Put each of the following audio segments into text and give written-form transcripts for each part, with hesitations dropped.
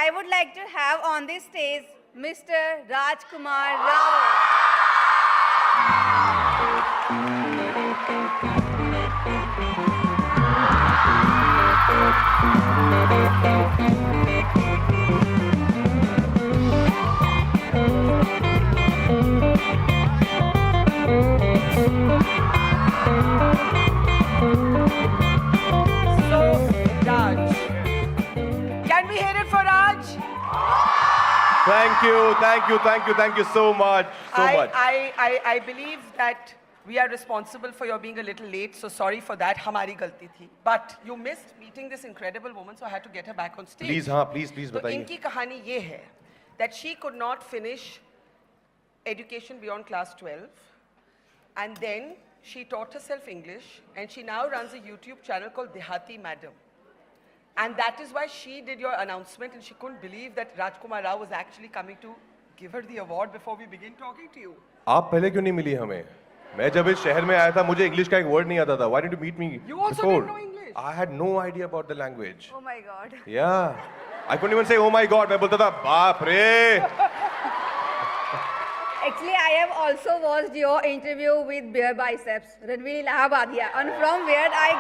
I would like to have on this stage Mr. Rajkummar Rao. Thank you so much. I believe that we are responsible for your being a little late, so sorry for that. Hamari galti thi. But you missed meeting this incredible woman, so I had to get her back on stage. Please, please, So बताइए. इनकी कहानी ये है that she could not finish education beyond class 12, and then she taught herself English, and she now runs a YouTube channel called Dehati Madam. And that is why she did your announcement, and she couldn't believe that Rajkummar Rao was actually coming to give her the award before we begin talking to you. आप पहले क्यों नहीं मिली हमें? मैं जब इस शहर में आया था मुझे इंग्लिश का एक वर्ड नहीं आता था. Why did you meet me before? You also didn't know English. I had no idea about the language. Oh my God. Yeah. I couldn't even say oh my God. मैं बोलता था बाप रे. Actually, I have also watched your interview with Bare Biceps, Ranveer Allahabadia, and from where I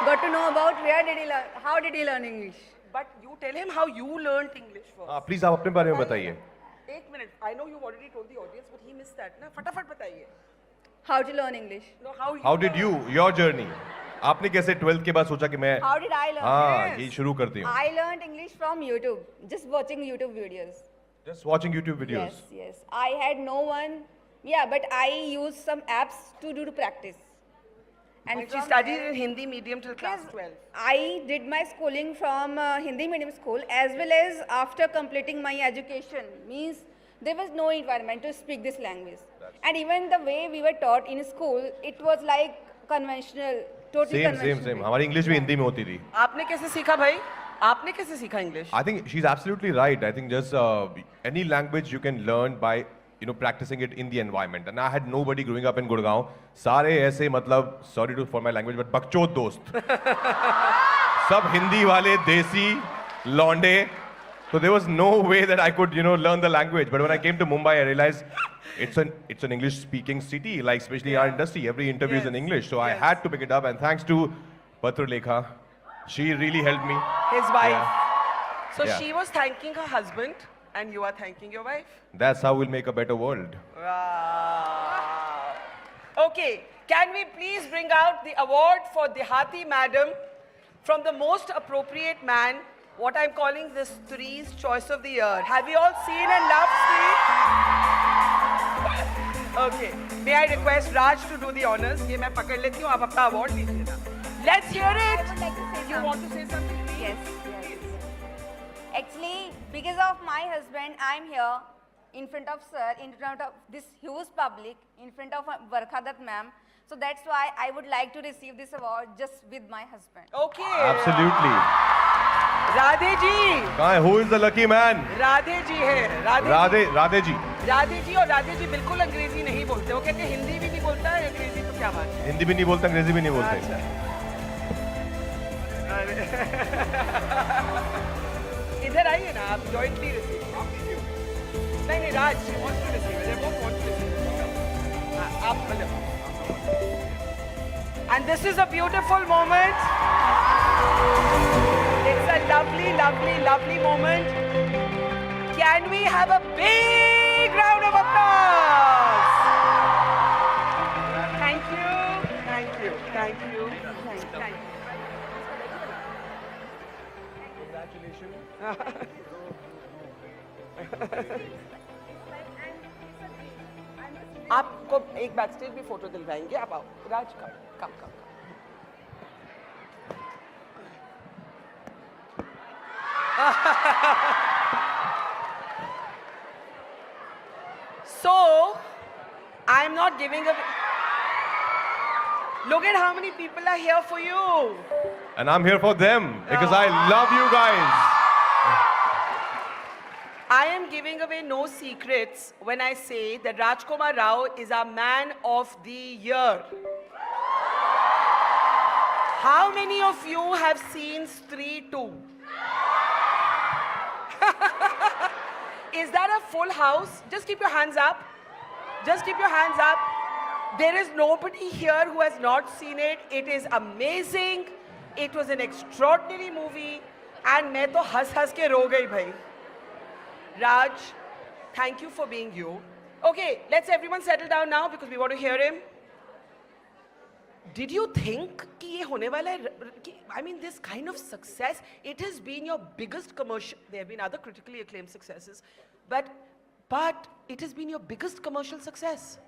got to know about where did he learn, how did he learn English? But you tell him how you learned English first. Please आप अपने बारे में बताइए. एक minute. I know you've already told the audience, but he missed that. ना फटाफट बताइए. How to learn English? No, how did you, your journey? आपने कैसे 12th के बाद सोचा कि मैं How did I learn? हाँ ये शुरू करती हूँ. I learned English from YouTube, just watching YouTube videos. Just watching YouTube videos. Yes. I had no one. Yeah, but I used some apps to do to practice. And she studied in Hindi medium till class 12. I did my schooling from Hindi medium school, as well as after completing my education. Means there was no environment to speak this language. And even the way we were taught in school, it was like conventional, totally conventional. Same. हमारी English भी हिंदी में होती थी. आपने कैसे सीखा भाई? आपने कैसे सीखा English? I think she's absolutely right. I think just any language you can learn by practicing it in the environment. And I had nobody growing up in Gurgaon. सारे ऐसे मतलब sorry for my language but बकचोद दोस्त. सब हिंदी वाले देसी लौंडे. So there was no way that I could learn the language. But when I came to Mumbai, I realized it's an English-speaking city. Like especially our industry, every interview is in English. So I had to pick it up. And thanks to Patra Lekha, she really helped me. His wife. Yeah. So she was thanking her husband, and you are thanking your wife. That's how we'll make a better world. Wow. Okay, can we please bring out the award for Dehati Madam from the most appropriate man, what I'm calling the Stree's Choice of the Year. Have you all seen and loved Stree? Okay, may I request Raj to do the honors? ये मैं पकड़ लेती हूँ, आप अपना award लीजिए ना. Let's hear it. I would like to say You want to say something? Please? Yes. Actually, because of my husband, I'm here in front of sir, in front of this huge public, in front of Barkha Dutt ma'am. So that's why I would like to receive this award just with my husband. Okay. Absolutely. Radhe ji. कहाँ है? Who is the lucky man? Radhe ji है. राधे जी. राधे जी और राधे जी बिल्कुल अंग्रेजी नहीं बोलते. वो कहते हैं हिंदी भी नहीं बोलता है, अंग्रेजी तो क्या बात है? हिंदी भी नहीं बोलता, अंग्रेजी भी नहीं बोलते. इधर आइए ना आप जॉइंटली रिसीव. नहीं राज wants to receive. They both want to receive. आप मतलब. And this is a beautiful moment. It's a lovely, lovely, lovely moment. Can we have a big round of applause? Thank you. Congratulations. आपको एक back stage भी photo दिलवाएंगे. आप आओ राज. कम. So, I'm not giving a... Look at how many people are here for you. And I'm here for them because I love you guys. I am giving away no secrets when I say that Rajkummar Rao is our man of the year. How many of you have seen Stree 2? full house. Just keep your hands up. Just keep your hands up. There is nobody here who has not seen it. It is amazing. It was an extraordinary movie. And मैं तो हंस के रो गई भाई. Raj, thank you for being you. Okay, let's everyone settle down now because we want to hear him. Did you think कि ये होने वाला है? I mean, this kind of success, it has been your biggest commercial. There have been other critically acclaimed successes, but it has been your biggest commercial success.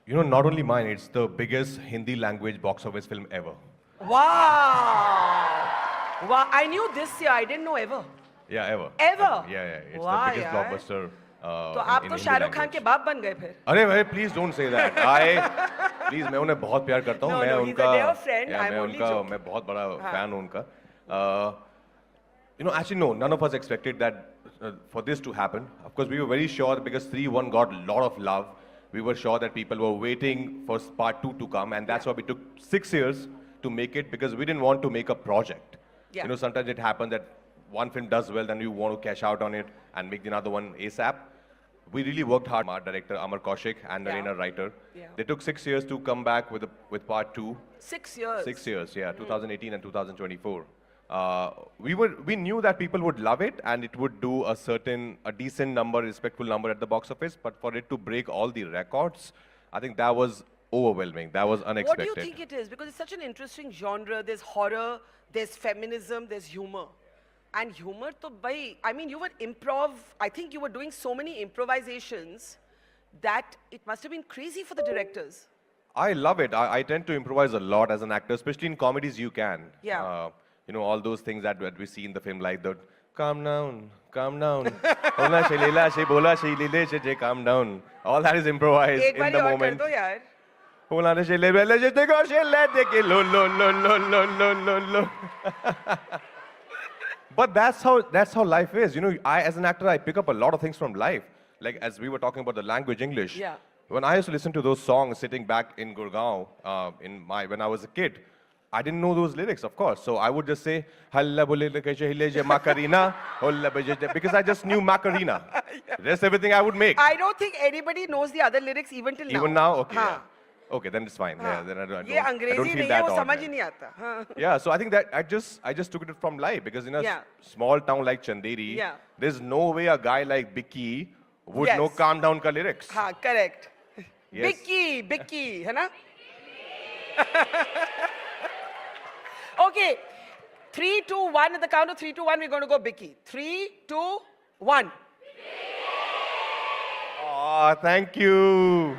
You know, not only mine, it's the biggest Hindi language box office film ever. Wow! Wow! I knew this year. I didn't know ever. Yeah, ever. Ever? Yeah. It's Wow, the biggest blockbuster. तो आप तो शाहरुख खान के बाप बन गए फिर. अरे भाई, please don't say that. Please, मैं उन्हें बहुत प्यार करता हूँ. मैं उनका, he's a dear friend. मैं बहुत बड़ा fan हूँ उनका. You know, actually no, none of us expected that for this to happen. Of course, we were very sure because 3-1 got a lot of love. We were sure that people were waiting for part 2 to come, and that's why we took 6 years to make it because we didn't want to make a project. Yeah. You know, sometimes it happens that one film does well, then you want to cash out on it and make another one ASAP. We really worked hard. Our director Amar Kaushik and Narendra writer. Yeah. They took 6 years to come back with part 2. 6 years. 6 years, yeah, 2018 and 2024. We knew that people would love it and it would do a decent number, respectful number at the box office. But for it to break all the records, I think that was overwhelming. That was unexpected. What do you think it is? Because it's such an interesting genre. There's horror, there's feminism, there's humor. And humor, to bhai, I mean, you were I think you were doing so many improvisations that it must have been crazy for the directors. I love it. I tend to improvise a lot as an actor, especially in comedies you can. Yeah. You know, all those things that we see in the film, like the calm down, calm down. Hola she leela she bola she lile she calm down. All that is improvised in the moment. Hola she leela she dekho she le deke lo. But that's how life is. You know, as an actor, I pick up a lot of things from life. Like as we were talking about the language English. Yeah. When I used to listen to those songs sitting back in Gurgaon, when I was a kid, I didn't know those lyrics, of course. So I would just say, Halla bole je Macarena, because I just knew Macarena. Rest everything I would make. I don't think anybody knows the other lyrics even till now. Even now? Okay. Yeah. Okay, then it's fine. Yeah, then I don't feel that odd. Yeah, so I think that I just took it from life because in a small town like Chanderi, there's no way a guy like Bicky would know calm down ka lyrics. Correct. Yes. Bicky, है ना? Okay, 3, 2, 1. At the count of 3, 2, 1, we're going to go Bicky. 3, 2, 1. Oh, thank you.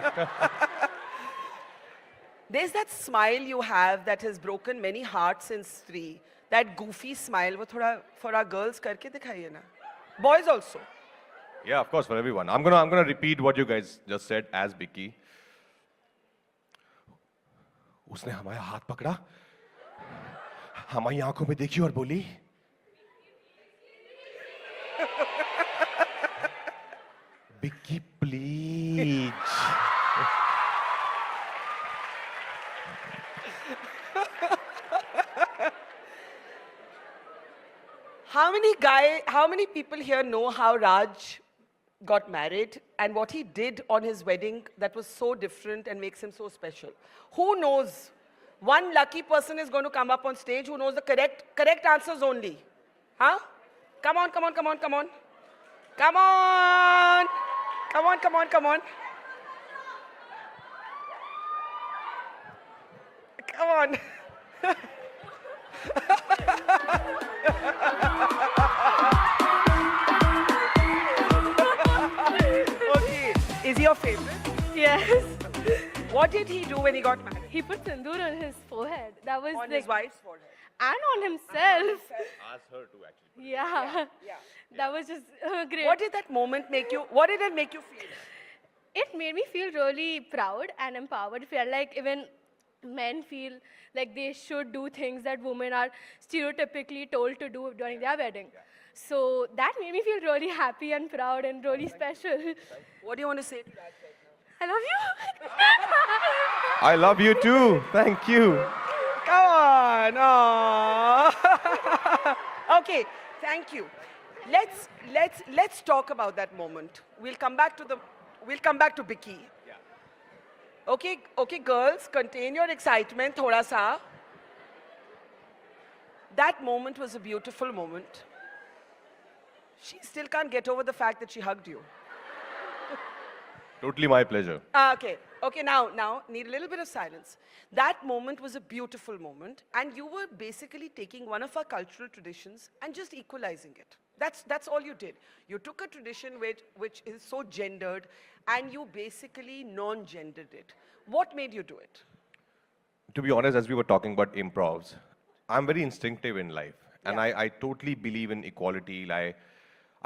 There's that smile you have that has broken many hearts in Stree. That goofy smile, wo thoda for our girls karke dikhaiye na. Boys also. Yeah, of course, for everyone. I'm gonna repeat what you guys just said as Bicky. उसने हमारा हाथ पकड़ा, हमारी आंखों में देखी और बोली, Bicky, please. How many people here know how Raj got married and what he did on his wedding that was so different and makes him so special? Who knows? One lucky person is going to come up on stage who knows the correct answers only. Huh? Come on. Come on. Okay. Is he your favorite? Yes. What did he do when he got married? He put sindoor on his forehead. That was On his wife's forehead. and on himself. Ask her to actually. Yeah. Yeah. That was just great. What did that moment make you? What did it make you feel? It made me feel really proud and empowered. It felt like even men feel like they should do things that women are stereotypically told to do during their wedding. So that made me feel really happy and proud and really special. What do you want to say to that right now? I love you. I love you too. Thank you. Come on. Aww. Okay, thank you. Let's talk about that moment. We'll come back to Bicky. Okay, girls, contain your excitement, thoda sa. That moment was a beautiful moment. She still can't get over the fact that she hugged you. Totally my pleasure. Okay, now, need a little bit of silence. That moment was a beautiful moment, and you were basically taking one of our cultural traditions and just equalizing it. That's all you did. You took a tradition which is so gendered, and you basically non-gendered it. What made you do it? To be honest, as we were talking about improvs, I'm very instinctive in life, and Yeah. I totally believe in equality. I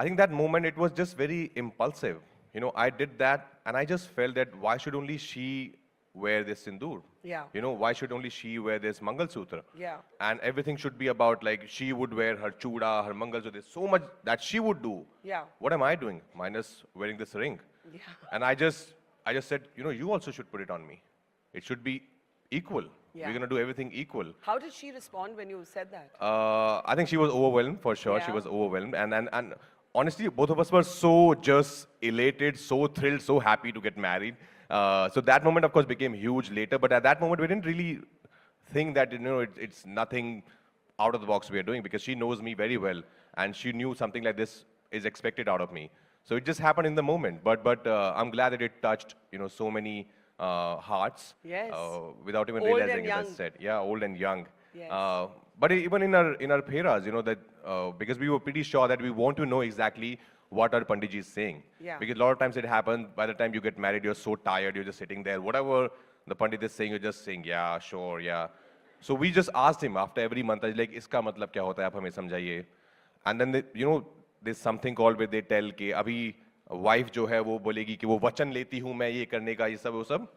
think that moment, it was just very impulsive. You know, I did that, and I just felt that why should only she wear this sindoor? Yeah. You know, why should only she wear this Mangal Sutra? Yeah. And everything should be about, like, she would wear her chuda, her Mangal Sutra. There's so much that she would do. Yeah. What am I doing? Minus wearing this ring. Yeah. And I just said, you know, you also should put it on me. It should be equal. Yeah. We're going to do everything equal. How did she respond when you said that? I think she was overwhelmed, for sure. She Yeah. was overwhelmed. And honestly, both of us were so just elated, so thrilled, so happy to get married. So that moment, of course, became huge later. But at that moment, we didn't really think that, you know, it's nothing out of the box we are doing, because she knows me very well. And she knew something like this is expected out of me. So it just happened in the moment. But I'm glad that it touched, you know, so many hearts. Yes. Without even Old and realizing it, as young. said. Yeah, old and young. Yes. But even in our pheras, you know, that because we were pretty sure that we want to know exactly what our Panditji is saying. Yeah. Because a lot of times it happens, by the time you get married, you're so tired, you're just sitting there. Whatever the Pandit is saying, you're just saying, yeah, sure, yeah. So we just asked him after every month, like, iska matlab kya hota hai, aap hame samjhaiye. And then, you know, there's something called where they tell कि अभी wife जो है वो बोलेगी कि वो वचन लेती हूँ मैं ये करने का ये सब वो सब.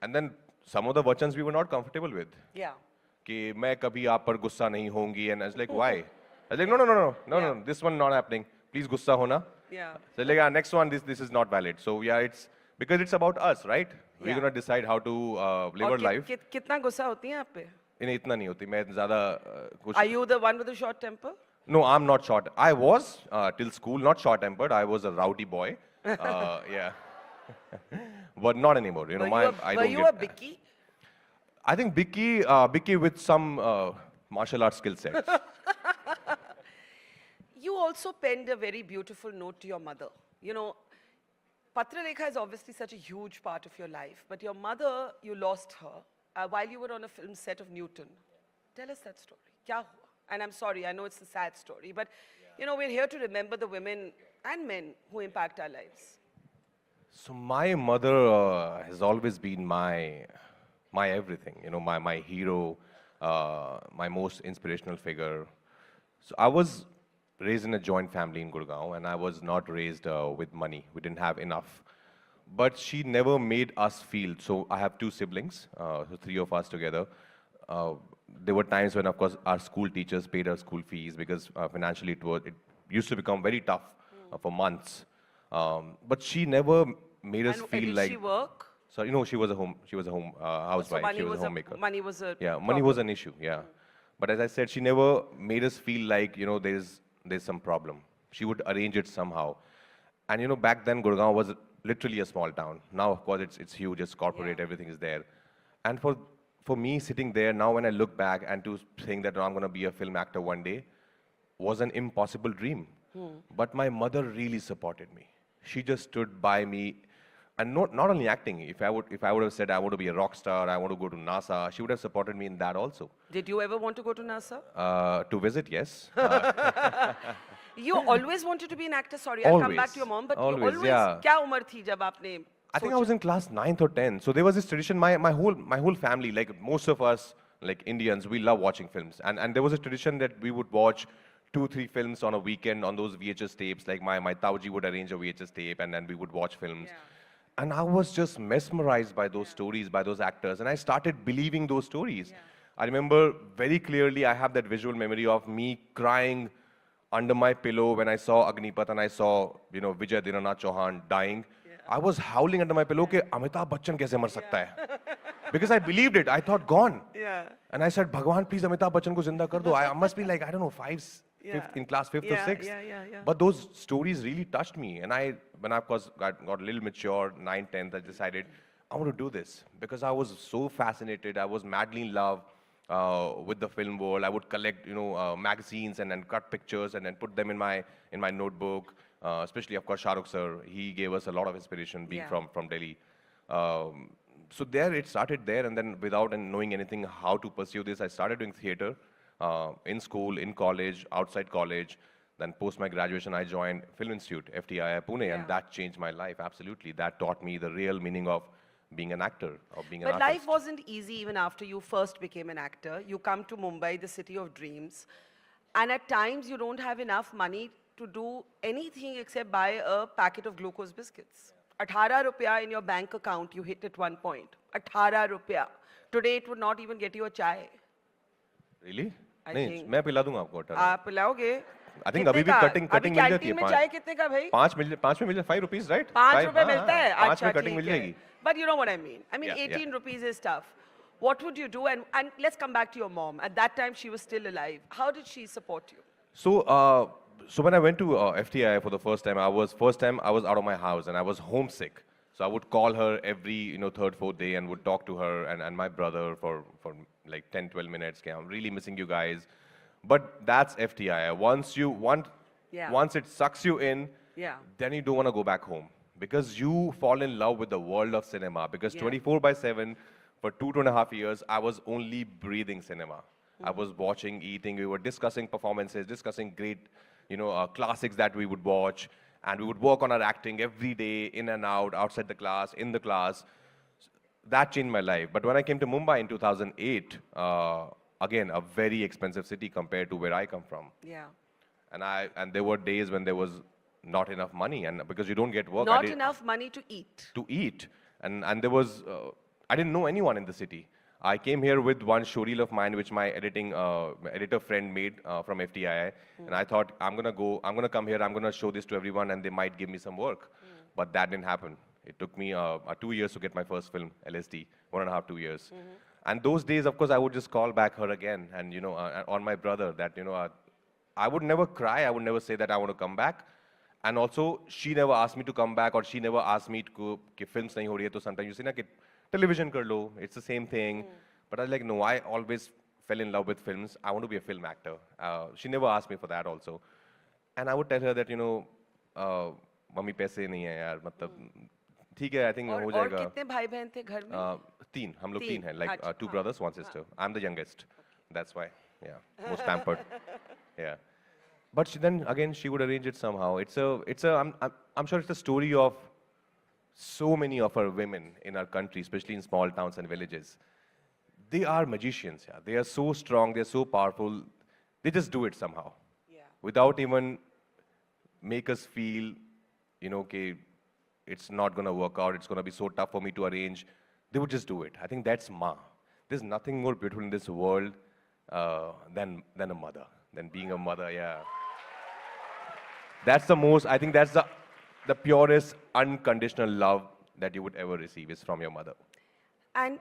And then some of the vachans we were not comfortable with. Yeah. कि मैं कभी आप पर गुस्सा नहीं होंगी, and I was like, why? I was like, no, this one not happening. Please गुस्सा होना. Yeah. So like, next one, this is not valid. So yeah, it's because it's about us, right? We're Yeah. gonna decide how to live our life. कितना गुस्सा होती हैं आप पे? इन्हें इतना नहीं होती, मैं ज़्यादा कुछ. Are you the one with the short temper? No, I'm not short. I was till school not short-tempered. I was a rowdy boy. Yeah, but not anymore. You know, I were don't you get. a Bicky? I think Bicky with some martial arts skill sets. You also penned a very beautiful note to your mother. You know, Patralekha is obviously such a huge part of your life, but your mother, you lost her while you were on a film set of Newton. Tell us that story. Kya hua? And I'm sorry, I know it's a sad story, but you know, we're here to remember the women and men who impact our lives. So my mother has always been my everything. You know, my hero, my most inspirational figure. So I was raised in a joint family in Gurgaon, and I was not raised with money. We didn't have enough. But she never made us feel. So I have two siblings, so three of us together. There were times when, of course, our school teachers paid our school fees because financially it used to become very tough for months. But she never made us feel did like. she work? So you know, she was a housewife. So She was a homemaker. money was a Yeah, money problem. was an issue. Yeah, but as I said, she never made us feel like, you know, there's some problem. She would arrange it somehow. And you know, back then Gurgaon was literally a small town. Now, of course, it's huge. It's corporate. Yeah. Everything is there. And for me sitting there now, when I look back and to think that I'm going to be a film actor one day, was an impossible dream. But my mother really supported me. She just stood by me, and not only acting. If I would have said I want to be a rock star, I want to go to NASA, she would have supported me in that also. Did you ever want to go to NASA? To visit, yes. You always wanted to be an actor. Sorry, I'll come back Always. to your mom. But Always, you always, yeah. क्या उम्र थी जब आपने I think I was in class 9th or 10th. So there was this tradition. My whole family, like most of us, like Indians, we love watching films. And there was a tradition that we would watch 2-3 films on a weekend on those VHS tapes. Like my Tauji would arrange a VHS tape, and then we would watch films. Yeah. And I was just mesmerized by those stories, by those actors. And I started believing those stories. Yeah. I remember very clearly, I have that visual memory of me crying under my pillow when I saw Agnipat and I saw, you know, Vijay Dinanath Chauhan dying. I was howling under my pillow कि अमिताभ बच्चन कैसे मर सकता है? Because I believed it. I thought gone. Yeah. And I said, Bhagwan, please Amitabh Bachchan को जिंदा कर दो. I must be like, I don't know, in class fifth or Yeah, sixth. yeah. But those stories really touched me. And when I, of course, got a little mature, 9th, 10th, I decided I want to do this because I was so fascinated. I was madly in love with the film world. I would collect, magazines and then cut pictures and then put them in my notebook. Especially, of course, Shah Rukh sir. He gave us a lot of inspiration being Yeah. from Delhi. So there it started there, and then without knowing anything how to pursue this, I started doing theater in school, in college, outside college. Then post my graduation, I joined Film Institute, FTII Pune, Yeah. and that changed my life, absolutely. That taught me the real meaning of being an actor, of being an But artist. life wasn't easy even after you first became an actor. You come to Mumbai, the city of dreams, and at times you don't have enough money to do anything except buy a packet of glucose biscuits. 18 rupya in your bank account you hit at one point. 18 rupya. Today it would not even get you a chai. Really? I नहीं, think- मैं पिला दूंगा आपको अठारह। आप पिलाओगे? I think कितने अभी भी का? cutting अभी मिल जाती है कैंटीन में चाय कितने का भाई? 5 में मिल जाए, 5 rupees, right? 5 रुपए मिलता है? 5 अच्छा में cutting मिल ठीक है. जाएगी। But you know what I mean. I mean, Yeah, 18 rupees is tough. What would you do? And let's come back to your mom. At that time, she was still alive. How did she support you? So when I went to FTI for the first time, I was out of my house and I was homesick. So I would call her every third, fourth day and would talk to her and my brother for like 10, 12 minutes. Okay, I'm really missing you guys. But that's FTI. Yeah. Once it sucks you in, Yeah. then you don't want to go back home because you fall in love with the world of cinema. Because Yeah. 24/7 for 2.5 years, I was only breathing cinema. I was watching, eating. We were discussing performances, discussing great, classics that we would watch, and we would work on our acting every day, in and out, outside the class, in the class. That changed my life. But when I came to Mumbai in 2008, again, a very expensive city compared to where I come from. Yeah. And there were days when there was not enough money, and because you don't get work, Not enough money to eat. to eat. And there was, I didn't know anyone in the city. I came here with one showreel of mine, which my editor friend made from FTI. And I thought, I'm gonna come here, I'm gonna show this to everyone, and they might give me some work. But that didn't happen. It took me 2 years to get my first film, LSD, 1.5, 2 years. And those days, of course, I would just call back her again, and on my brother, that I would never cry, I would never say that I want to come back. And also, she never asked me to come back, or she never asked me to कि films नहीं हो रही है, तो sometimes you say ना कि television कर लो, it's the same thing. But I was like, no, I always fell in love with films. I want to be a film actor. She never asked me for that also. And I would tell her that, mummy पैसे नहीं है यार, मतलब ठीक है, I think हो और जाएगा. कितने भाई बहन थे घर में? तीन, हम लोग तीन, तीन हैं, like अच्छा, 2 हाँ, brothers, 1 sister. I'm the youngest. That's why, yeah, most pampered. Yeah. But then again, she would arrange it somehow. I'm sure it's a story of so many of our women in our country, especially in small towns and villages. They are magicians, yeah. They are so strong, they're so powerful. They just do it somehow. Yeah. Without even make us feel, okay, it's not gonna work out, it's gonna be so tough for me to arrange. They would just do it. I think that's Ma. There's nothing more beautiful in this world than a mother, than being a mother, yeah. That's the most, I think that's the purest, unconditional love that you would ever receive is from your mother. And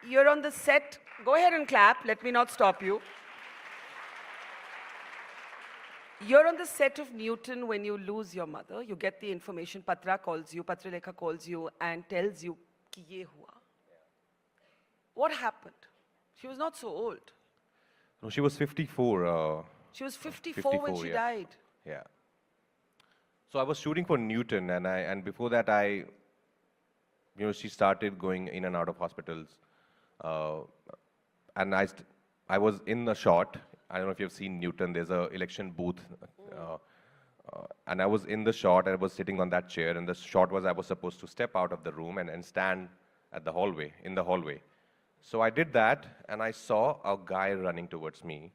you're on the set. Go ahead and clap. Let me not stop you. You're on the set of Newton when you lose your mother. You get the information. Patra calls you, Patralekha calls you and tells you कि ये हुआ. What happened? She was not so old. No, she was 54. She was 54 when she yeah. died. Yeah. So I was shooting for Newton, and before that she started going in and out of hospitals, and I was in the shot. I don't know if you've seen Newton. There's a election booth, and I was in the shot. And I was sitting on that chair, and the shot was I was supposed to step out of the room and stand at the hallway, in the hallway. So I did that, and I saw a guy running towards me,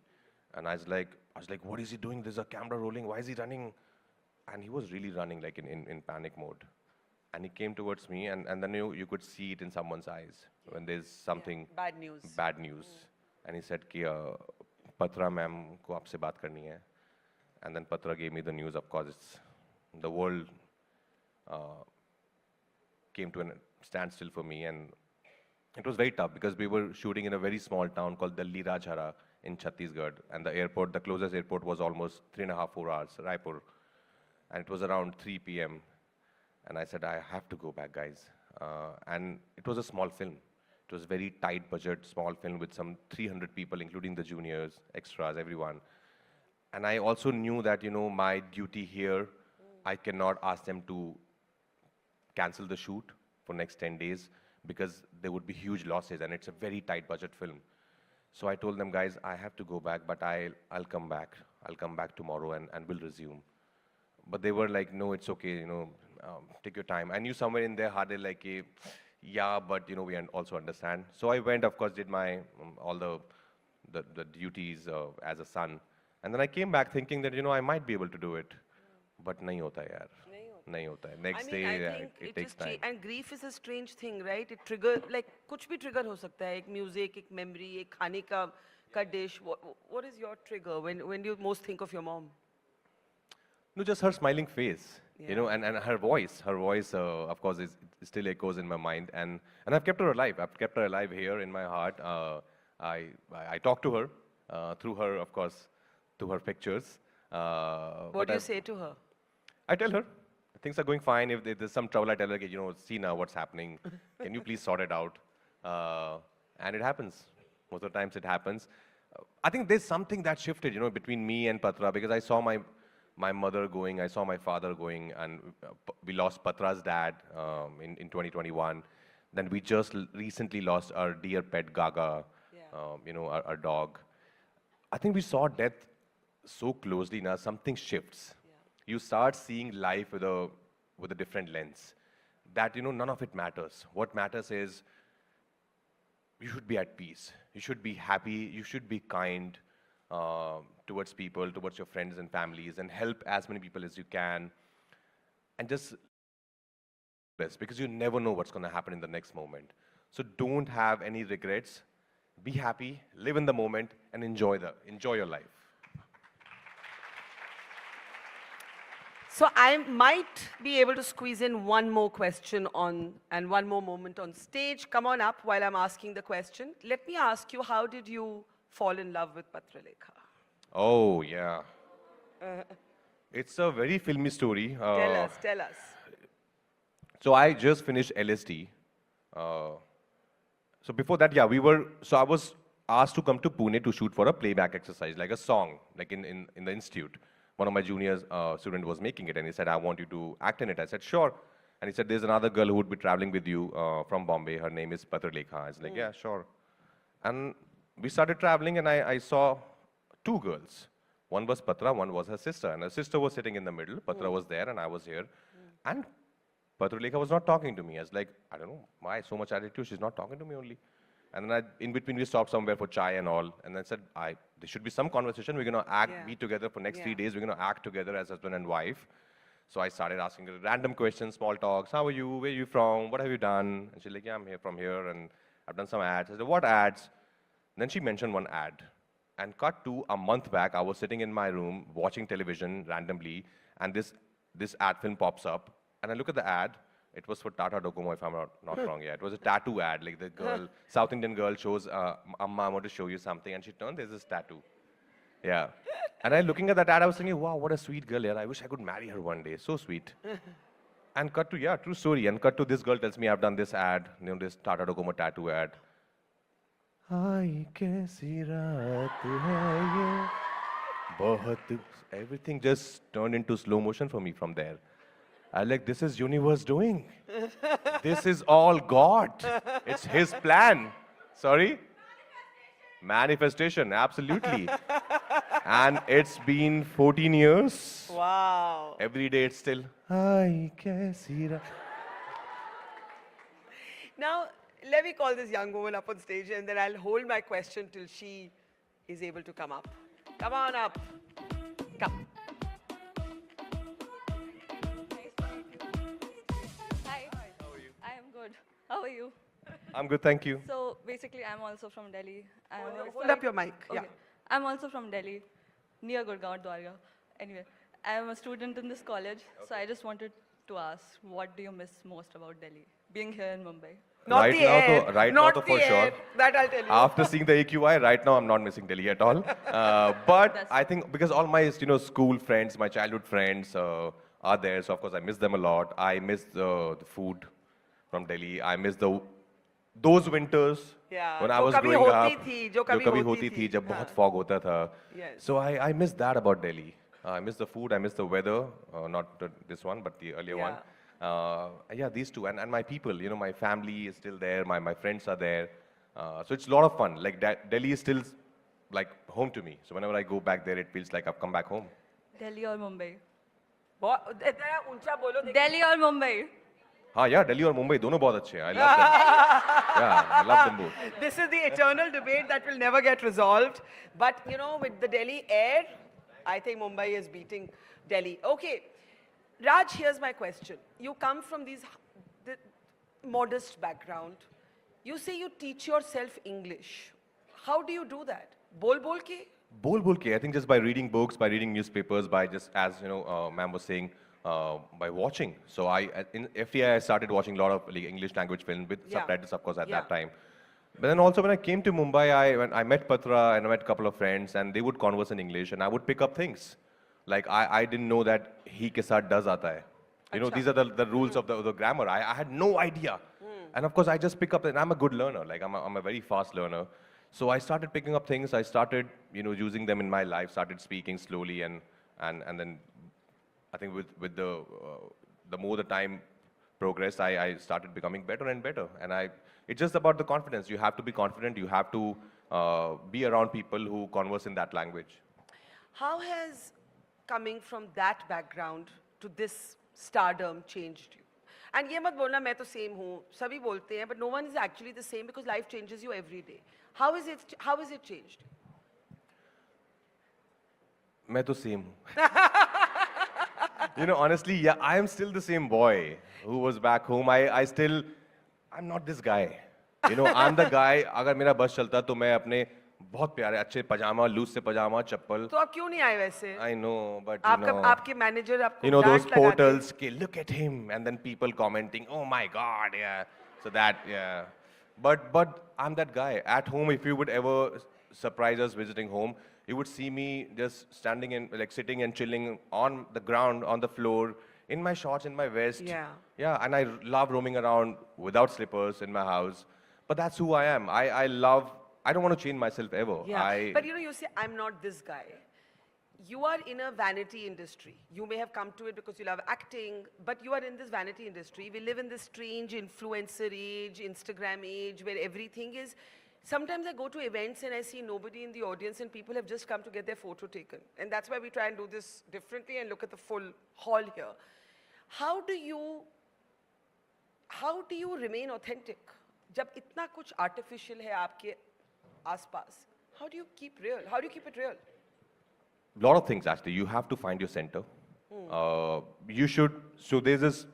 and I was like, what is he doing? There's a camera rolling. Why is he running? And he was really running like in panic mode. And he came towards me, and then you could see it in someone's eyes when there's something Bad news. Bad news. And he said कि Patra ma'am को आपसे बात करनी है. And then Patra gave me the news. Of course, the world came to a standstill for me, and it was very tough because we were shooting in a very small town called Delhi Rajhara, in Chhattisgarh. And the airport, the closest airport was almost 3.5, 4 hours, Raipur. And it was around 3 p.m. And I said, I have to go back, guys. And it was a small film. It was very tight budget, small film with some 300 people, including the juniors, extras, everyone. And I also knew that, my duty here, I cannot ask them to cancel the shoot for next 10 days because there would be huge losses and it's a very tight budget film. So I told them, guys, I have to go back, but I'll come back. I'll come back tomorrow and we'll resume. But they were like, no, it's okay, take your time. I knew somewhere in their heart, they're like, yeah, but we also understand. So I went, of course, did my, all the duties as a son. And then I came back thinking that, I might be able to do it. But nahi hota yaar. Nahi hota hai. Next day, it takes time. And grief is a strange thing, right? It trigger, like, kuch bhi trigger ho sakta hai. Ek music, ek memory, ek khane ka dish. What is your trigger when you most think of your mom? No, just her smiling face, and her voice. Her voice, of course, still echoes in my mind. And I've kept her alive. I've kept her alive here in my heart. I talk to her through her, of course, to her pictures. What do you say to her? I tell her, things are going fine. If there's some trouble, I tell her, see now what's happening. Can you please sort it out? And it happens. Most of the times it happens. I think there's something that shifted, between me and Patra, because I saw my mother going, I saw my father going, and we lost Patra's dad in 2021. Then we just recently lost our dear pet Gaga, our dog. I think we saw death so closely now, something shifts. Yeah. You start seeing life with a different lens. That, none of it matters. What matters is you should be at peace. You should be happy. You should be kind towards people, towards your friends and families, and help as many people as you can. And just because you never know what's going to happen in the next moment. So don't have any regrets. Be happy, live in the moment, and enjoy your life. So I might be able to squeeze in one more question and one more moment on stage. Come on up while I'm asking the question. Let me ask you, how did you fall in love with Patralekha? Oh, yeah. It's a very filmy story. Tell us. So I just finished LSD. So before that, yeah, I was asked to come to Pune to shoot for a playback exercise, like a song, like in the institute. One of my juniors student was making it, and he said, I want you to act in it. I said, sure. And he said, there's another girl who would be traveling with you from Bombay. Her name is Patralekha. I was like, yeah, sure. And we started traveling, and I saw two girls. One was Patra, one was her sister. And her sister was sitting in the middle. Patra was there, and I was here. And Patralekha was not talking to me. I was like, I don't know, why so much attitude? She's not talking to me only. And then in between, we stopped somewhere for chai and all. And then said, there should be some conversation. We're going to be together for next 3 days. We're going to act together as husband and wife. So I started asking her random questions, small talks. How are you? Where are you from? What have you done? And she's like, yeah, I'm here from here. And I've done some ads. I said, what ads? And then she mentioned one ad. And cut to a month back, I was sitting in my room watching television randomly. And this ad film pops up. And I look at the ad. It was for Tata Docomo, if I'm not wrong. Yeah, it was a tattoo ad. Like the girl, South Indian girl shows, Amma, I want to show you something. And she turned, there's this tattoo. Yeah. And I looking at that ad, I was thinking, wow, what a sweet girl. Yeah, I wish I could marry her one day. So sweet. And cut to, true story. And cut to this girl tells me I've done this ad, this Tata Docomo tattoo ad. Everything just turned into slow motion for me from there. I like, this is universe doing. This is all God. It's his plan. Sorry? Manifestation, absolutely. And it's been 14 years. Wow. Every day it's still, Now, let me call this young woman up on stage and then I'll hold my question till she is able to come up. Come on up. Come. How are you? I'm good, thank you. So basically, I'm also from Delhi. Hold up your mic. Okay. Yeah. I'm also from Delhi, near Gurgaon, Dwarka. Anyway, I'm a student in this college, so I just wanted to ask, what do you miss most about Delhi, being here in Mumbai? Not right the now, air. right not now, the for air. sure. That I'll tell you. After seeing the AQI, right now I'm not missing Delhi at all. But That's I think because all my school friends, my childhood friends are there, so of course I miss them a lot. I miss the food from Delhi. I miss those winters Yeah, when I जो was कभी growing होती up. थी, जो जो कभी कभी होती होती थी, थी, जब हाँ. बहुत fog होता था. Yes. So I miss that about Delhi. I miss the food, I miss the weather, not this one, but the earlier one. Yeah, these two, and my people, my family is still there, my friends are there. So it's a lot of fun. Like Delhi is still like home to me. So whenever I go back there, it feels like I've come back home. Delhi or Mumbai? बहुत इतना ऊंचा बोलो देखो. Delhi or Mumbai? हाँ यार, Delhi और मुंबई दोनों बहुत अच्छे हैं. I love them. Yeah, I love them both. This is the eternal debate that will never get resolved. But with the Delhi air, I think Mumbai is beating Delhi. Okay, Raj, here's my question. You come from the modest background. You say you teach yourself English. How do you do that? Bol bol ke? Bol ke, I think just by reading books, by reading newspapers, by just, as ma'am was saying, by watching. So in FTI, I started watching a lot of English language films with subtitles, of course, at that time. But then also when I came to Mumbai, when I met Patra and I met a couple of friends, and they would converse in English, and I would pick up things. Like I didn't know that he ke saath does aata hai. These are the rules of the grammar. I had no idea. And of course, I just pick up, and I'm a good learner. Like I'm a very fast learner. So I started picking up things. I started, using them in my life. Started speaking slowly, and then I think with the more the time progressed, I started becoming better and better. And it's just about the confidence. You have to be confident. You have to be around people who converse in that language. How has coming from that background to this stardom changed you? And ये मत बोलना मैं तो same हूँ, सभी बोलते हैं, but no one is actually the same because life changes you every day. How is it changed? मैं तो same हूँ. Honestly, yeah, I am still the same boy who was back home. I'm not this guy. I'm the guy. अगर मेरा बस चलता तो मैं अपने बहुत प्यारे अच्छे पजामा, लूज से पजामा, चप्पल. तो आप क्यों नहीं आए वैसे? I know, but आपके मैनेजर आपको those portals, look at him, and then people commenting, oh my God, yeah. So that, yeah. But I'm that guy. At home, if you would ever surprise us visiting home, you would see me just standing in, like sitting and chilling on the ground, on the floor, in my shorts, in my vest. Yeah. Yeah, and I love roaming around without slippers in my house. But that's who I am. I don't want to change myself ever. Yeah. But you say, I'm not this guy. You are in a vanity industry. You may have come to it because you love acting, but you are in this vanity industry. We live in this strange influencer age, Instagram age, where everything is. Sometimes I go to events and I see nobody in the audience and people have just come to get their photo taken. And that's why we try and do this differently and look at the full hall here. How do you remain authentic? जब इतना कुछ artificial है आपके आसपास, how do you keep real? How do you keep it real? A lot of things, actually. You have to find your center. So there's this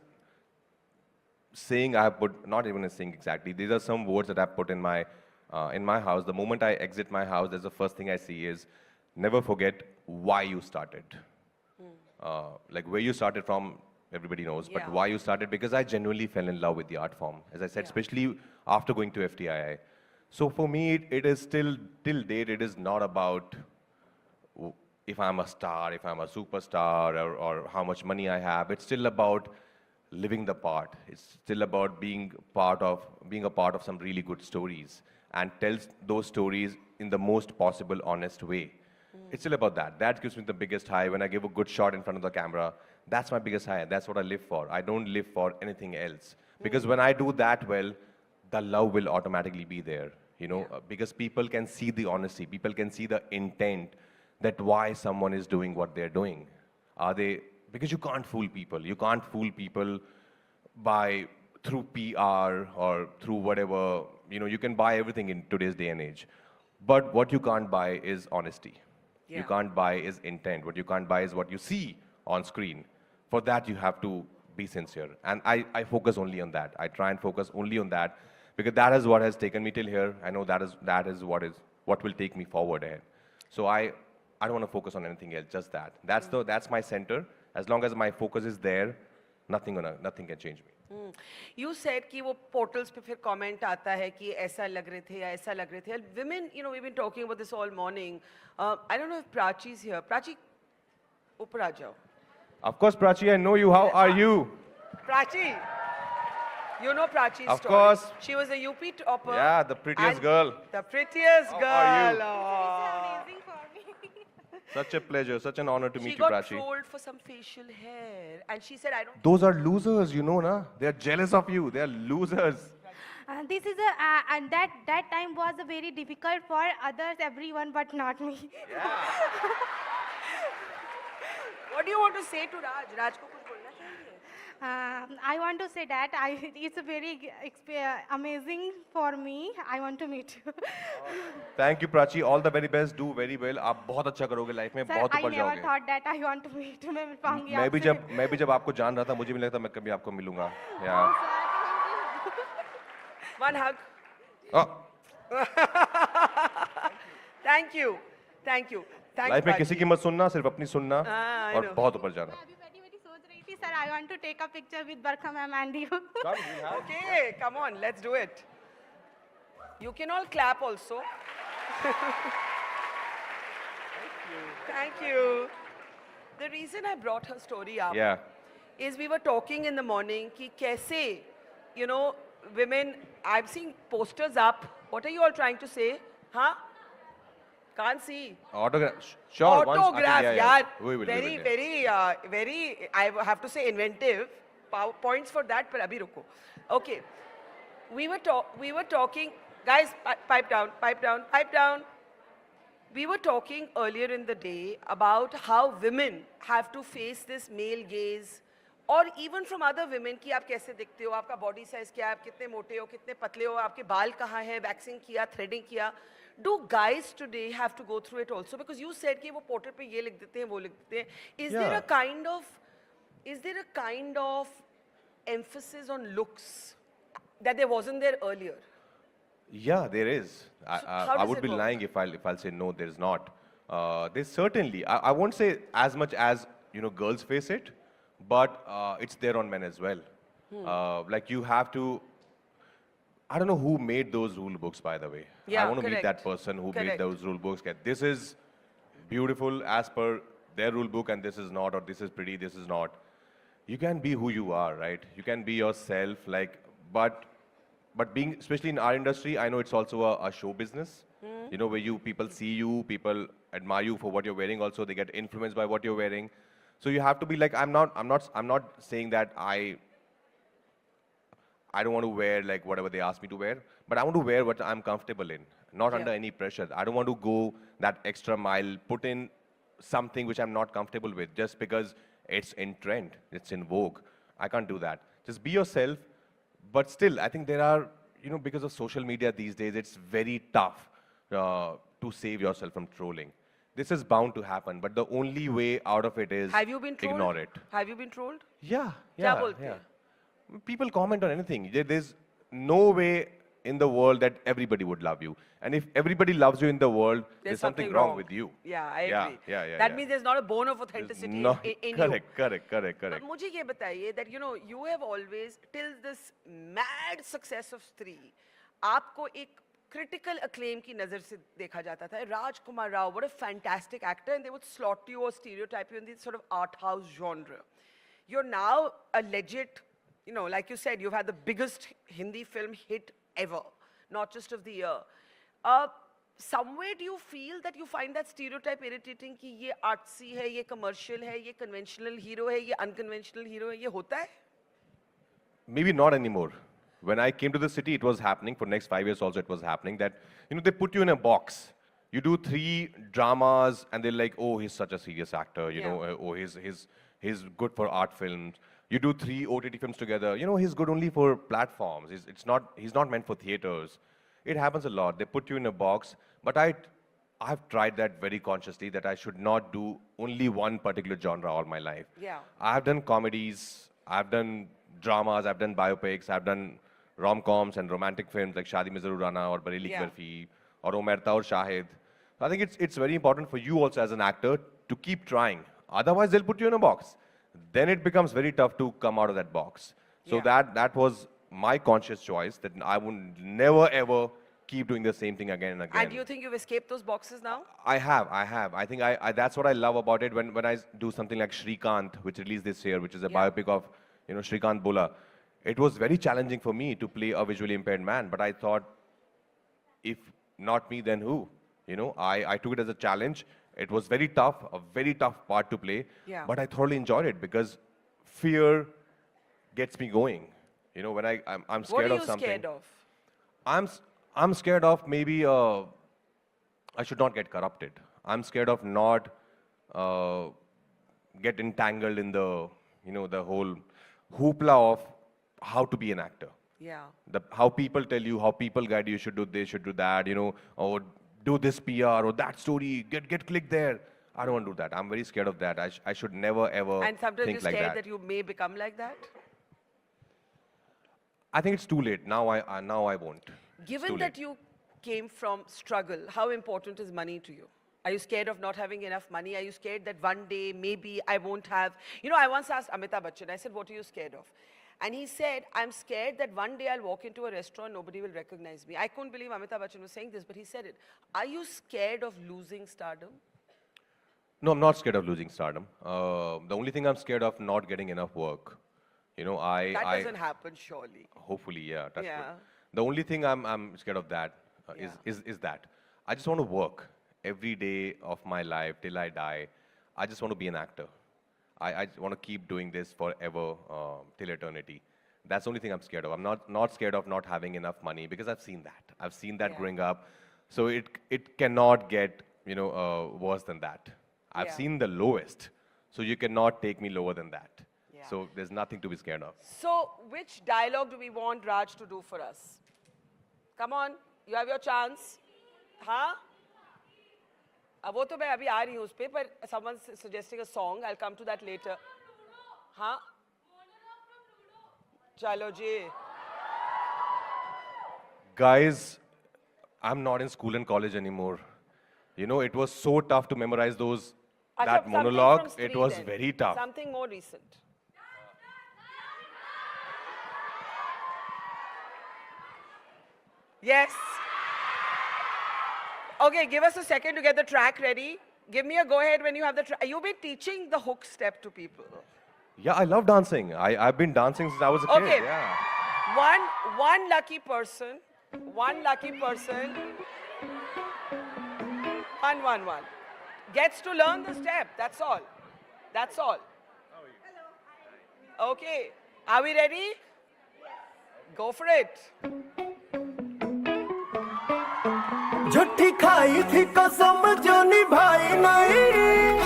saying I have put, not even a saying exactly, these are some words that I've put in my house. The moment I exit my house, that's the first thing I see is, never forget why you started. Like where you started from, everybody knows, but why you started, because I genuinely fell in love with the art form, as I said, especially after going to FTII. So for me, it is still, till date, it is not about if I'm a star, if I'm a superstar, or how much money I have. It's still about living the part. It's still about being a part of some really good stories and tell those stories in the most possible honest way. It's still about that. That gives me the biggest high when I give a good shot in front of the camera. That's my biggest high. That's what I live for. I don't live for anything else. Because when I do that well, the love will automatically be there. Because people can see the honesty. People can see the intent that why someone is doing what they're doing. Because you can't fool people. You can't fool people through PR or through whatever. You can buy everything in today's day and age. But what you can't buy is honesty. You can't buy is intent. What you can't buy is what you see on screen. For that, you have to be sincere. And I focus only on that. I try and focus only on that because that is what has taken me till here. I know that is what will take me forward ahead. So I don't want to focus on anything else, just that. That's my center. As long as my focus is there, nothing can change me. You said कि वो portals पे फिर comment आता है कि ऐसा लग रहे थे या ऐसा लग रहे थे. Women, you know, we've been talking about this all morning. I don't know if Prachi's here. Prachi, ऊपर आ जाओ. Of course, Prachi, I know you. How are you? Prachi, you know Prachi's Of story. course. She was a UP topper. Yeah, the prettiest and girl. The prettiest How girl. are you? Oh. Amazing for me. Such a pleasure, such an honor to meet She you, got Prachi. trolled for some facial hair, and she said, "I don't." Those are losers, you know, na? They are jealous of you. They are losers. This is and that time was very difficult for others, everyone, but not me. What do you want to say to Raj? Raj को कुछ बोलना चाहिए? I want to say that it's a very amazing for me. I want to meet you. Thank you, Prachi. All the very best. Do very well. आप बहुत अच्छा करोगे life में, Sir, बहुत I ऊपर never जाओगे. thought that I want to meet. मैं मिल पाऊंगी मैं भी आपसे. जब आपको जान रहा था, मुझे भी लगता मैं कभी आपको मिलूंगा. Oh, Yeah. sir, thank you. One hug. Oh, Thank you. Thank you. Thanks, life में Prachi. किसी की मत सुनना, सिर्फ अपनी सुनना I और know. बहुत ऊपर जाना. मैं अभी बैठी सोच रही थी, sir, I want to take a picture with Barkha ma'am and you. Okay, come on, let's do it. You can all clap also. Thank you. The reason I brought her story up Yeah. is we were talking in the morning ki kaise, you know, women, I've seen posters up. What are you all trying to say? Huh? Can't see. Autograph. Sure. Autograph, yeah. yaar. We will. Very, I have to say inventive. Points for that, but abhi ruko. Okay. We were talking, guys, pipe down, pipe down, pipe down. We were talking earlier in the day about how women have to face this male gaze, और even from other women कि आप कैसे दिखते हो, आपका body size क्या है, आप कितने मोटे हो, कितने पतले हो, आपके बाल कहाँ हैं, waxing किया, threading किया. Do guys today have to go through it also? Because you said कि वो portal पे ये लिख देते हैं, वो लिख देते हैं. Is there a kind of emphasis on looks that there wasn't there earlier? Yeah, there is. how I does would it be work? lying if I'll say no, there's not. There's certainly. I won't say as much as girls face it, but it's there on men as well. Like you have to. I don't know who made those rule books, by the way. Yeah, I want to meet that correct. person who Correct. made those rule books. This is beautiful as per their rule book, and this is not, or this is pretty, this is not. You can be who you are, right? You can be yourself, but being, especially in our industry, I know it's also a show business. Where people see you, people admire you for what you're wearing. Also, they get influenced by what you're wearing. So you have to be like, I'm not saying that I don't want to wear like whatever they ask me to wear, but I want to wear what I'm comfortable in, not under any pressure. I don't want to go that extra mile, put in something which I'm not comfortable with just because it's in trend, it's in vogue. I can't do that. Just be yourself, but still, I think there are, because of social media these days, it's very tough to save yourself from trolling. This is bound to happen, but the only way out of it is Have you been trolled? ignore it. Have you been trolled? Yeah. क्या बोलते हैं? People comment on anything. There's no way in the world that everybody would love you. And if everybody loves you in the world, there's something wrong with you. Yeah, I agree. Yeah. That means there's not a bone of authenticity No, in correct, you. correct. मुझे ये बताइए that you have always, till this mad success of Stree, आपको एक critical acclaim की नज़र से देखा जाता था. Rajkummar Rao, what a fantastic actor, and they would slot you or stereotype you in this sort of art house genre. You're now a legit, like you said, you've had the biggest Hindi film hit ever, not just of the year. Somewhere do you feel that you find that stereotype irritating कि ये artsy है, ये commercial है, ये conventional hero है, ये unconventional hero है, ये होता है? Maybe not anymore. When I came to the city, it was happening. For next 5 years also, it was happening that, they put you in a box. You do 3 dramas, and they're like, oh, he's such a serious actor. Oh, he's good for art films. You do 3 OTT films together. He's good only for platforms. He's not meant for theaters. It happens a lot. They put you in a box. But I've tried that very consciously, that I should not do only one particular genre all my life. Yeah. I've done comedies, I've done dramas, I've done biopics, I've done rom-coms and romantic films like Shadi Mein Zarur Aana or Bareilly Ki Barfi or Omerta or Shahid. I think it's very important for you also as an actor to keep trying. Otherwise, they'll put you in a box. then it becomes very tough to come out of that box. So that was my conscious choice, that I would never ever keep doing the same thing again and again. And do you think you've escaped those boxes now? I have. I think that's what I love about it. When I do something like Shrikant, which released this year, which is a biopic of, Shrikant Bola, it was very challenging for me to play a visually impaired man. But I thought, if not me, then who? I took it as a challenge. It was very tough, a very tough part to play. Yeah. But I thoroughly enjoyed it because fear gets me going. When I'm scared of something. What are you scared of? I'm scared of maybe I should not get corrupted. I'm scared of not get entangled in the the whole hoopla of how to be an actor. Yeah. How people tell you, how people guide you should do this, should do that, or do this PR or that story, get click there. I don't want to do that. I'm very scared of that. I should never ever And sometimes think you're like scared that. that you may become like that? I think it's too late. Now I won't. It's Given too that late. you came from struggle, how important is money to you? Are you scared of not having enough money? Are you scared that one day maybe I won't have? I once asked Amitabh Bachchan, I said, what are you scared of? And he said, I'm scared that one day I'll walk into a restaurant, nobody will recognize me. I couldn't believe Amitabh Bachchan was saying this, but he said it. Are you scared of losing stardom? No, I'm not scared of losing stardom. The only thing I'm scared of not getting enough work. That doesn't happen, surely. Hopefully, yeah. That's Yeah. good. The only thing I'm scared of that is that I just want to work every day of my life till I die. I just want to be an actor. I want to keep doing this forever till eternity. That's the only thing I'm scared of. I'm not scared of not having enough money because I've seen that. I've seen that growing up. So it cannot get worse than that. I've seen the lowest. So you cannot take me lower than that. Yeah. So there's nothing to be scared of. So, which dialogue do we want Raj to do for us? Come on, you have your chance. Huh? वो तो मैं अभी आ रही हूँ उस पे, पर someone's suggesting a song. I'll come to that later. हाँ? चलो जी. Guys, I'm not in school and college anymore. It was so tough to memorize that something monologue. from Stree It was then. very tough. Something more recent. Yes. Okay, give us a second to get the track ready. Give me a go ahead when you have the track. You've been teaching the hook step to people. Yeah, I love dancing. I've been dancing since I was a kid. Okay. Yeah. One lucky person. One gets to learn the step. That's all. That's all. Okay. Are we ready? Go for it. झूठी खाई थी कसम जो निभाई नहीं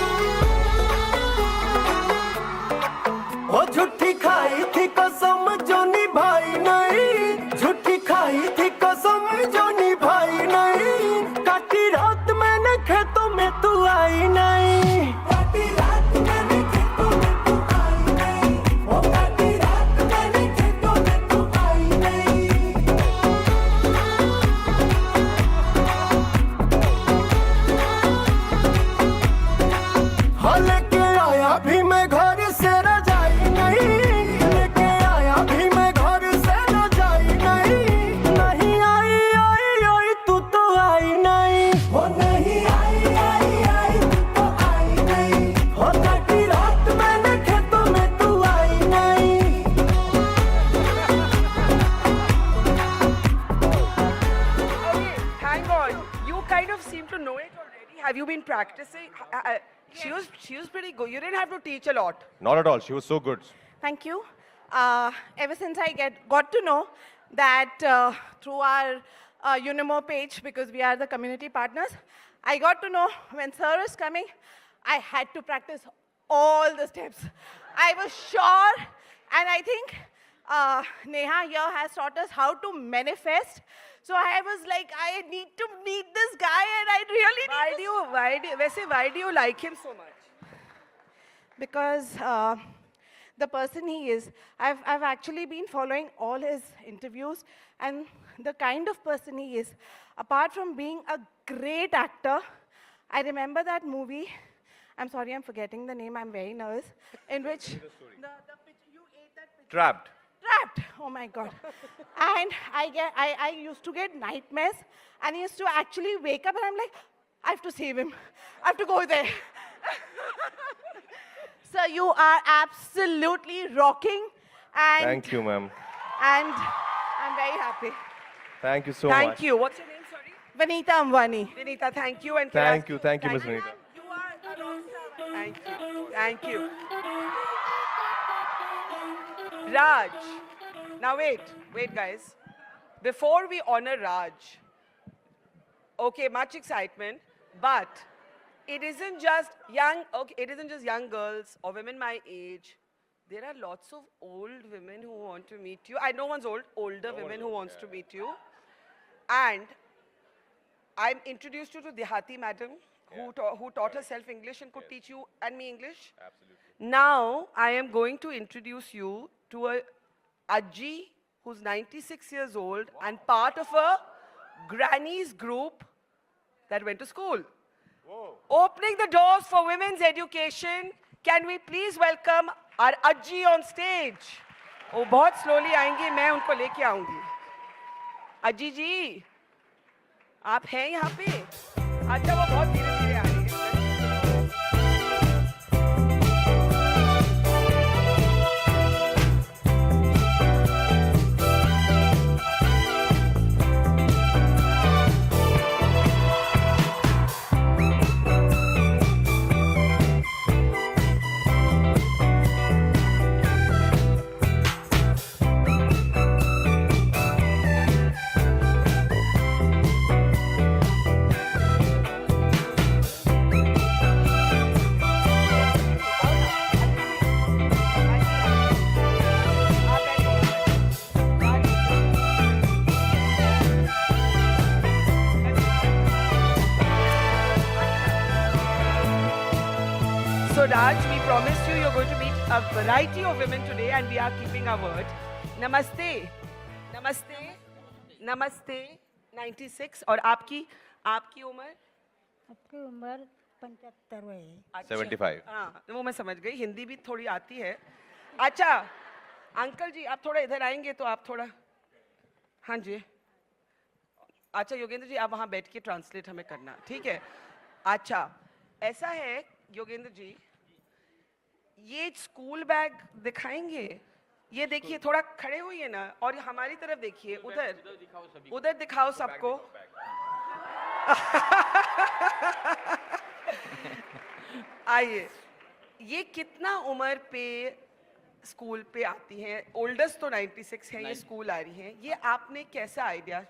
ओ झूठी खाई थी कसम जो निभाई नहीं झूठी खाई थी कसम जो निभाई नहीं काटी रात मैंने खेतों में तू आई नहीं काटी रात मैंने खेतों में तू आई नहीं ओ काटी रात मैंने खेतों में तू आई नहीं लेके आया भी मैं घर से रजाई नहीं लेके आया भी मैं घर से रजाई नहीं नहीं आई आई आई तू तो आई नहीं हो नहीं आई आई आई तू तो आई नहीं हो काटी रात मैंने खेतों में तू आई नहीं Okay, hang on. You kind of seem to know it already. Have you been practicing? She was pretty good. You didn't have to teach a lot. Not at all. She was so good. Thank you. Ever since I got to know that through our Unimo page, because we are the community partners, I got to know when sir is coming, I had to practice all the steps. I was sure, and I think Neha here has taught us how to manifest. So I was like, I need to meet this guy, and I really need Why do you like him so much? because the person he is. I've actually been following all his interviews, and the kind of person he is. Apart from being a great actor, I remember that movie, I'm sorry, I'm forgetting the name. I'm very nervous. In which the picture, you ate that picture. Trapped. Trapped. Oh my God. And I used to get nightmares, and I used to actually wake up, and I'm like, I have to save him. I have to go there. So you are absolutely rocking, and Thank you, ma'am. And I'm very happy. Thank you so much. Thank you. What's your name, sorry? Vanita Ambani. Vinita, thank you. And Thank you, Miss Vanita. You are a rock star. Thank you. Thank you. Raj. Now wait guys. Before we honor Raj, okay, much excitement, but it isn't just young girls or women my age. There are lots of old women who want to meet you. I know one's older women who wants to meet you. And I'm introduced you to Dehati madam, who taught herself English and could teach you and me English. Absolutely. Now, I am going to introduce you to a Ajji who's 96 years old and part of a grannies group that went to school. Whoa. Opening the doors for women's education, can we please welcome our Ajji on stage? वो बहुत slowly आएंगी, मैं उनको लेके आऊंगी. अज्जी जी, आप हैं यहाँ पे? अच्छा, वो बहुत धीरे-धीरे आ रही है. So Raj, we promised you're going to meet a variety of women today and we are keeping our word. Namaste. Namaste. Namaste. 96 और आपकी उम्र? आपकी उम्र 75 है. 75. हाँ, वो मैं समझ गई. हिंदी भी थोड़ी आती है. अच्छा, अंकल जी आप थोड़ा इधर आएंगे तो आप थोड़ा, हाँ जी. अच्छा योगेंद्र जी आप वहाँ बैठ के ट्रांसलेट हमें करना, ठीक है? अच्छा, ऐसा है योगेंद्र जी, ये स्कूल बैग दिखाएंगे. ये देखिए थोड़ा खड़े होइए ना और हमारी तरफ देखिए, उधर दिखाओ सबको. आइए, ये कितना उम्र पे स्कूल पे आती हैं? ओल्डेस्ट तो 96 है, ये स्कूल आ रही हैं. ये आपने कैसा आइडिया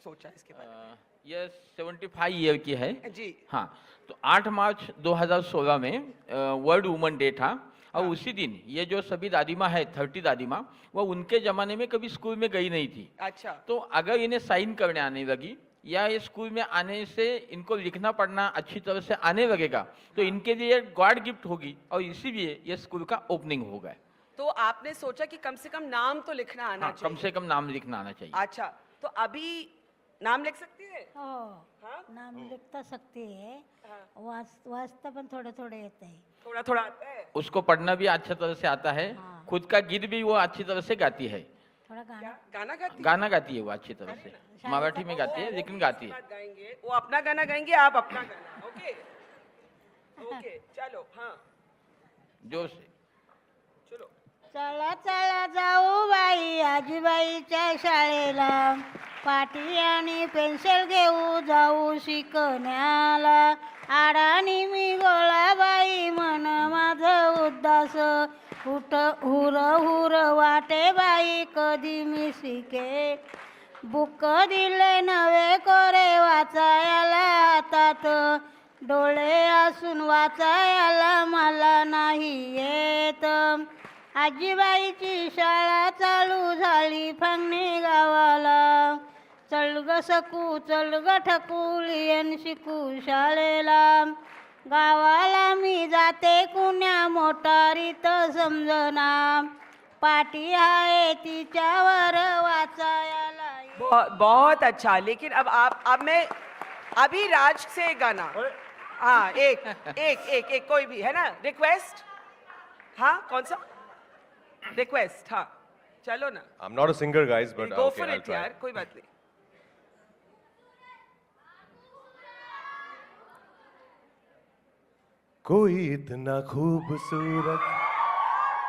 सोचा इसके बारे में? ये 75 ईयर की है जी. हाँ, तो 8 मार्च 2016 में वर्ल्ड वुमेन डे था और उसी दिन ये जो सभी दादीमाँ है 30 दादीमाँ, वो उनके ज़माने में कभी स्कूल में गई नहीं थी. अच्छा. तो अगर इन्हें साइन करने आने लगी या ये स्कूल में आने से इनको लिखना पढ़ना अच्छी तरह से आने लगेगा तो इनके लिए गॉड गिफ्ट होगी और इसीलिए ये स्कूल का ओपनिंग होगा. तो आपने सोचा कि कम से कम नाम तो लिखना आना चाहिए. कम से कम नाम लिखना आना चाहिए. अच्छा, तो अभी नाम लिख सकती है? हाँ, नाम लिखता सकती है. वाचता पण थोडे थोडे येते है. थोड़ा थोड़ा आता है. उसको पढ़ना भी अच्छी तरह से आता है. खुद का गीत भी वो अच्छी तरह से गाती है. थोड़ा गाना गाती है वो अच्छी तरह से. मराठी में गाती है लेकिन गाती है. गाएंगे वो अपना गाना गाएंगे, आप अपना गाना. ओके ओके चलो. हाँ जोश से. चलो. चला चला जाऊ बाई आजीबाईच्या शाळेला, पाटी आणि पेन्सिल घेऊ जाऊ शिकण्याला. आडानी मी गोळाबाई मन माझं उदास, हुर हुर वाटे बाई कधी मी शिके. बुक दिले नवे कोरे वाचायला हातात, डोळे असून वाचायला मला नाही येत. आजीबाईची शाळा चालू झाली फांगणी गावाला, चल ग सकू चल ग ठकुलियन शिकू शाळेला. गावाला मी जाते कुण्या मोटारीत समजना, पाटी आहे तिच्यावर वाचायला. बहुत अच्छा. लेकिन अब मैं अभी राज से गाना. हाँ एक कोई भी है ना रिक्वेस्ट. हाँ कौन सा रिक्वेस्ट. हाँ चलो ना. I'm not a singer, guys, but Go okay, for I'll it try. यार, कोई बात नहीं. कोई इतना खूबसूरत,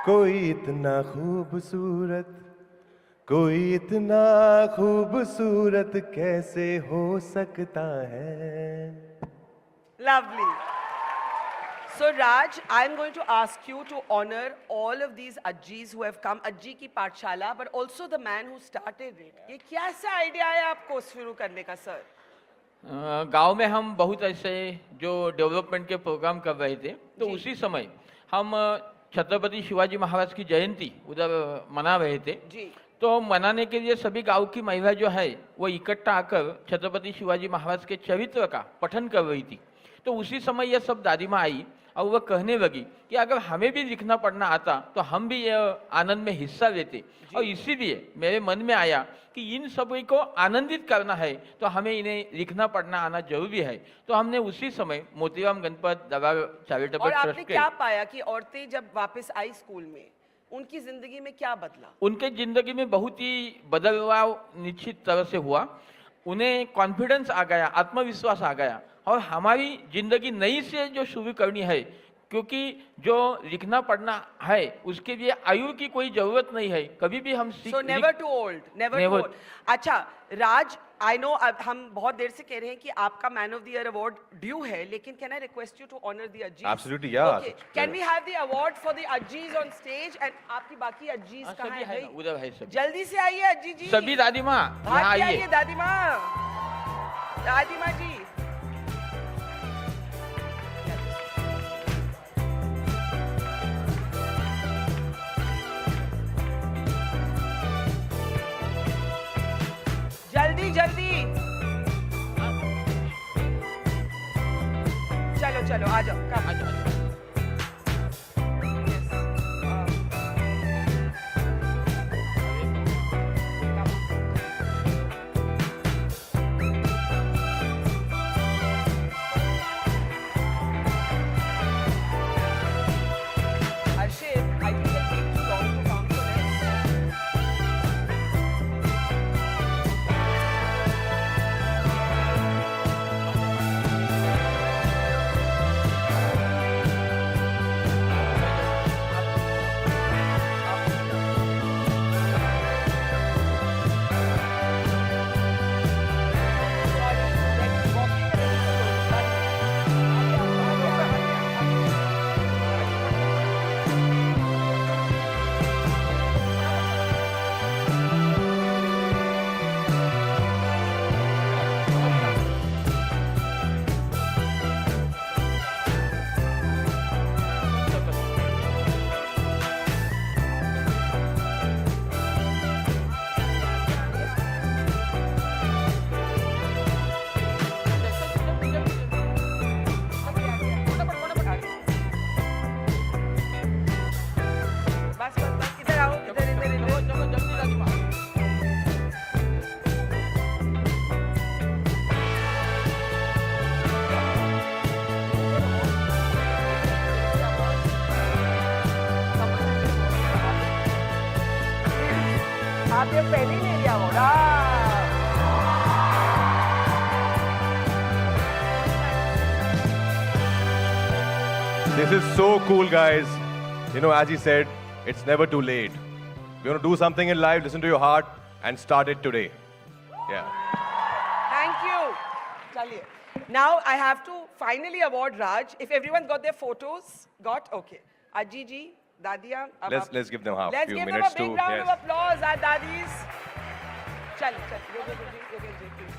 कोई इतना खूबसूरत, कोई इतना खूबसूरत कैसे हो सकता है. Lovely. So Raj, I'm going to ask you to honor all of these Ajjis who have come, Ajji की पाठशाला, but also the man who started it. ये कैसा आइडिया है आपको शुरू करने का सर? गांव में हम बहुत ऐसे जो डेवलपमेंट के प्रोग्राम कर रहे थे, तो उसी समय हम छत्रपति शिवाजी महाराज की जयंती उधर मना रहे थे. जी. तो मनाने के लिए सभी गांव की महिला जो है वो इकट्ठा आकर छत्रपति शिवाजी महाराज के चरित्र का पठन कर रही थी. तो उसी समय ये सब दादी माँ आई और वह कहने लगी कि अगर हमें भी लिखना पढ़ना आता तो हम भी ये आनंद में हिस्सा लेते. और इसीलिए मेरे मन में आया कि इन सभी को आनंदित करना है तो हमें इन्हें लिखना पढ़ना आना जरूरी है. तो हमने उसी समय मोतीराम गणपत दवा चैरिटेबल और आपने ट्रस्ट क्या पाया कि औरतें जब वापस आई स्कूल में, उनकी जिंदगी में क्या बदला? उनके जिंदगी में बहुत ही बदलाव निश्चित तरह से हुआ. उन्हें कॉन्फिडेंस आ गया, आत्मविश्वास आ गया. और हमारी जिंदगी नई से जो शुरू करनी है, क्योंकि जो लिखना पढ़ना है उसके लिए आयु की कोई जरूरत नहीं है. कभी भी हम So never too old, never too old. अच्छा राज, I know हम बहुत देर से कह रहे हैं कि आपका man of the year award due है, लेकिन can I request you to honour the अज्जीज? Absolutely, yeah. Okay. Can we have the award for the अज्जीज on stage? And आपकी बाकी अज्जीज कहाँ सभी है है? ना, उधर है सभी. जल्दी से आइए अज्जी जी. सभी दादी माँ यहाँ भाग के आइए. आइए दादी माँ. दादी माँ जी. जल्दी जल्दी. चलो चलो आ जाओ. आ जाओ, आ जाओ. आप ये पहले ही ले लिया होगा. This is so cool, guys. You know, as he said, it's never too late. If you want to do something in life, listen to your heart and start it today. Yeah. Thank you. चलिए. Now I have to finally award Raj. If everyone got their photos, got okay. Ajji ji, दादियाँ. Let's give them Let's few give them minutes a big to. round Yes. of applause, our daddies. चल चल Yogesh ji, please.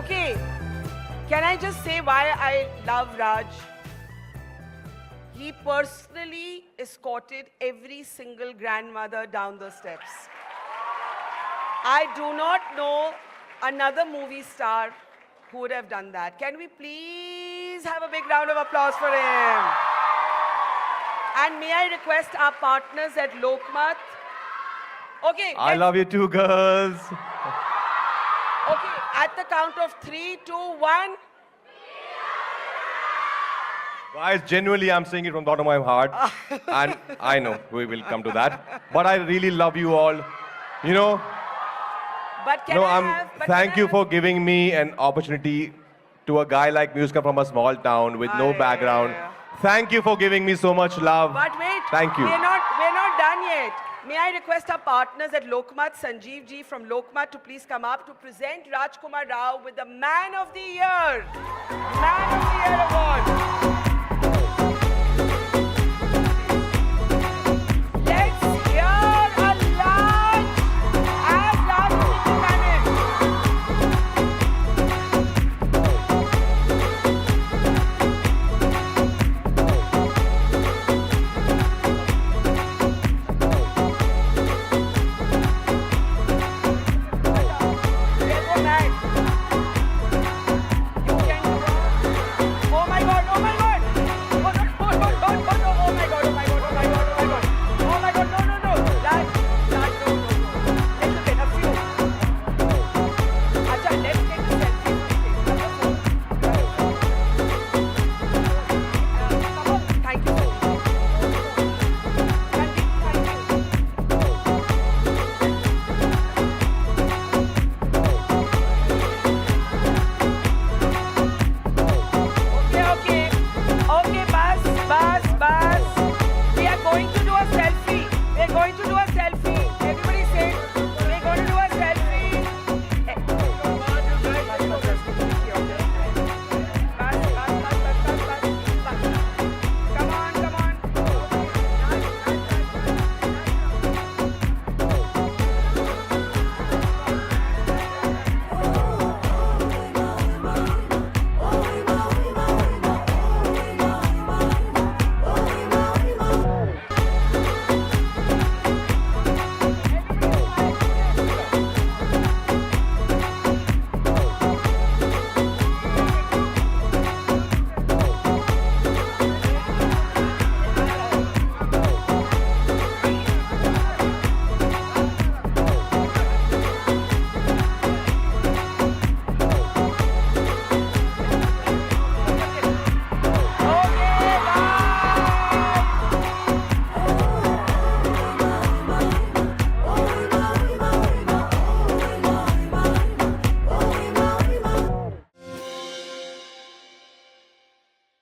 Okay, can I just say why I love Raj? He personally escorted every single grandmother down the steps. I do not know another movie star who would have done that. Can we please have a big round of applause for him? And may I request our partners at Lokmat? Okay. I love you too, girls. Okay, at the count of 3, 2, 1. Guys, genuinely, I'm saying it from the bottom of my heart. And I know we will come to that. But I really love you all. You know, But can I have... but thank can I you have- for giving me an opportunity to a guy like Muska from a small town with no yeah, background. yeah. Thank you for giving me so much love. But wait. Thank you. We're not done yet. May I request our partners at Lokmat, Sanjeev ji from Lokmat, to please come up to present Rajkummar Rao with the Man of the Year. Man of the Year award. Let's hear a large as large as we can manage. There go man. You can do it. Oh my God, oh my God. Oh, no, oh, no, oh, oh, no, oh my God, oh my God, oh my God, oh my God. Oh my God, no, no, no. Raj, no, no, no. Little bit, a few. Acha, let's take the selfie. Come on, thank you so much. Randeep, thank you. Okay, bus. We are going to do a selfie. We are going to do a